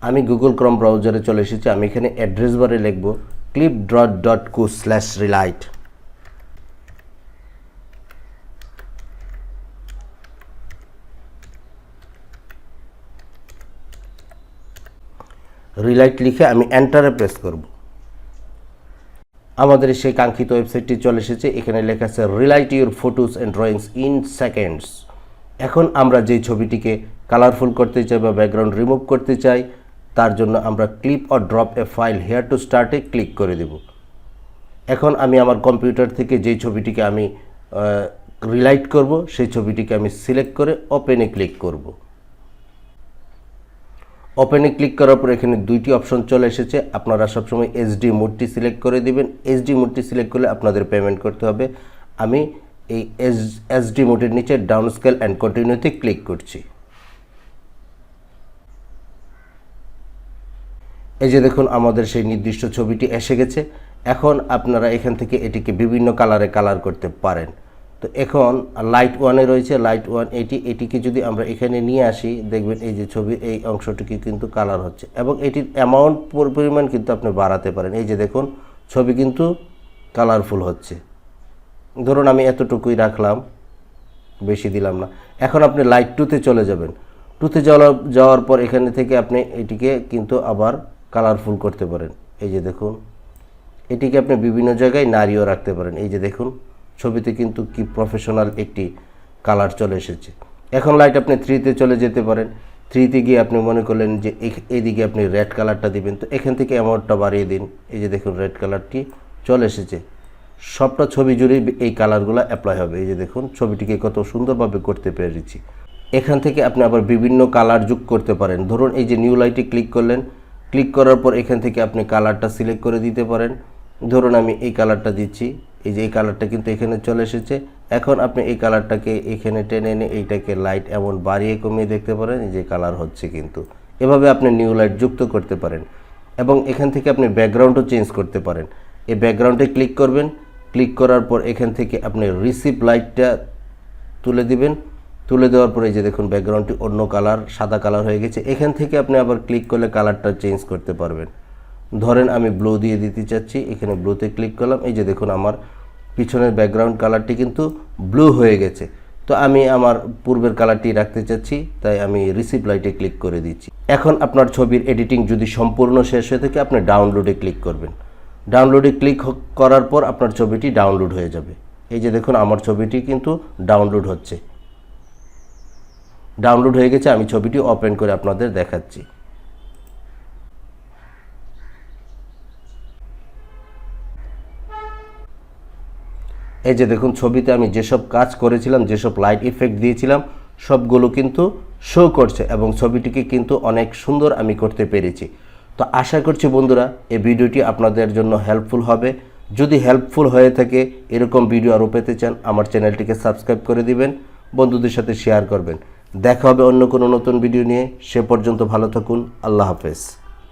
আমি Google Chrome ব্রাউজারে চলে এসেছি। আমি এখানে অ্যাড্রেস বারে লিখব clipdot.co/relight। রিলাইট লিখে আমি এন্টারে প্রেস করব। আমাদের সেই কাঙ্ক্ষিত ওয়েবসাইটটি চলে এসেছে। এখানে লেখা আছে relight your photos and drawings in seconds. এখন আমরা যেই ছবিটিকে কালারফুল করতে চাই বা ব্যাকগ্রাউন্ড রিমুভ করতে চাই, তার জন্য আমরা clip or drop a file here to স্টার্টে ক্লিক করে দেব। এখন আমি আমার কম্পিউটার থেকে যেই ছবিটিকে আমি রিলাইট করব, সেই ছবিটিকে আমি সিলেক্ট করে ওপেনে ক্লিক করব। ওপেনে ক্লিক করার পর এখানে দুইটি অপশন চলে এসেছে। আপনারা সবসময় এইচডি মোডটি সিলেক্ট করে দিবেন। এইচডি মোডটি সিলেক্ট করলে আপনাদের পেমেন্ট করতে হবে। আমি এই এইচডি মোডের নিচে ডাউন স্কেল অ্যান্ড কন্টিনিউতে ক্লিক করছি। এই যে দেখুন আমাদের সেই নির্দিষ্ট ছবিটি এসে গেছে। এখন আপনারা এখান থেকে এটিকে বিভিন্ন কালারে কালার করতে পারেন। তো এখন লাইট ওয়ানে রয়েছে, লাইট ওয়ান এটিকে যদি আমরা এখানে নিয়ে আসি, দেখবেন এই যে ছবির এই অংশটিকে কিন্তু কালার হচ্ছে এবং এটির অ্যামাউন্ট পরিমাণ কিন্তু আপনি বাড়াতে পারেন। এই যে দেখুন ছবি কিন্তু কালারফুল হচ্ছে। ধরুন আমি এতটুকুই রাখলাম, বেশি দিলাম না। এখন আপনি লাইট টুতে চলে যাবেন। টুতে যাওয়ার পর এখানে থেকে আপনি এটিকে কিন্তু আবার কালারফুল করতে পারেন। এই যে দেখুন এটিকে আপনি বিভিন্ন জায়গায় নাড়িয়েও রাখতে পারেন। এই যে দেখুন ছবিতে কিন্তু কি প্রফেশনাল একটি কালার চলে এসেছে। এখন লাইট আপনি 3তে চলে যেতে পারেন। 3তে গিয়ে আপনি মনে করলেন যে এইদিকে আপনি রেড কালারটা দিবেন, তো এখান থেকে অ্যামাউন্টটা বাড়িয়ে দিন। এই যে দেখুন রেড কালারটি চলে এসেছে। সবটা ছবি জুড়ে এই কালারগুলো অ্যাপ্লাই হবে। এই যে দেখুন ছবিটিকে কত সুন্দরভাবে করতে পেরেছি। এখান থেকে আপনি আবার বিভিন্ন কালার যোগ করতে পারেন। ধরুন এই যে নিউ লাইটে ক্লিক করলেন, ক্লিক করার পর এখান থেকে আপনি কালারটা সিলেক্ট করে দিতে পারেন। ধরুন আমি এই কালারটা দিচ্ছি। এই যে এই কালারটা কিন্তু এখানে চলে এসেছে। এখন আপনি এই কালারটাকে এখানে টেনে এনে এইটাকে লাইট এমন বাড়িয়ে কমিয়ে দেখতে পারেন, এই যে কালার হচ্ছে কিন্তু। এভাবে আপনি নিউ লাইট যুক্ত করতে পারেন এবং এখান থেকে আপনি ব্যাকগ্রাউন্ডও চেঞ্জ করতে পারেন। এই ব্যাকগ্রাউন্ডে ক্লিক করবেন, ক্লিক করার পর এখান থেকে আপনি রিসিভ লাইটটা তুলে দিবেন। তুলে দেওয়ার পরে এই যে দেখুন ব্যাকগ্রাউন্ডটি অন্য কালার, সাদা কালার হয়ে গেছে। এখান থেকে আপনি আবার ক্লিক করলে কালারটা চেঞ্জ করতে পারবেন। ধরেন আমি ব্লু দিয়ে দিতে চাচ্ছি, এখানে ব্লুতে ক্লিক করলাম। এই যে দেখুন আমার পিছনের ব্যাকগ্রাউন্ড কালারটি কিন্তু ব্লু হয়ে গেছে। তো আমি আমার পূর্বের কালারটি রাখতে চাচ্ছি, তাই আমি রিসিভ লাইটে ক্লিক করে দিচ্ছি। এখন আপনার ছবির এডিটিং যদি সম্পূর্ণ শেষ হয়ে থাকে, আপনি ডাউনলোডে ক্লিক করবেন। ডাউনলোডে ক্লিক করার পর আপনার ছবিটি ডাউনলোড হয়ে যাবে। এই যে দেখুন আমার ছবিটি কিন্তু ডাউনলোড হচ্ছে। ডাউনলোড হয়ে গেছে। আমি ছবিটি ওপেন করে আপনাদের দেখাচ্ছি। এই যে দেখুন ছবিতে আমি যেসব কাজ করেছিলাম, যেসব লাইট ইফেক্ট দিয়েছিলাম, সবগুলো কিন্তু শো করছে এবং ছবিটিকে কিন্তু অনেক সুন্দর আমি করতে পেরেছি। তো আশা করছি বন্ধুরা এই ভিডিওটি আপনাদের জন্য হেল্পফুল হবে। যদি হেল্পফুল হয়ে থাকে, এরকম ভিডিও আরও পেতে চান, আমার চ্যানেলটিকে সাবস্ক্রাইব করে দিবেন, বন্ধুদের সাথে শেয়ার করবেন। দেখা হবে অন্য কোনো নতুন ভিডিও নিয়ে। সে পর্যন্ত ভালো থাকুন। আল্লাহ হাফেজ।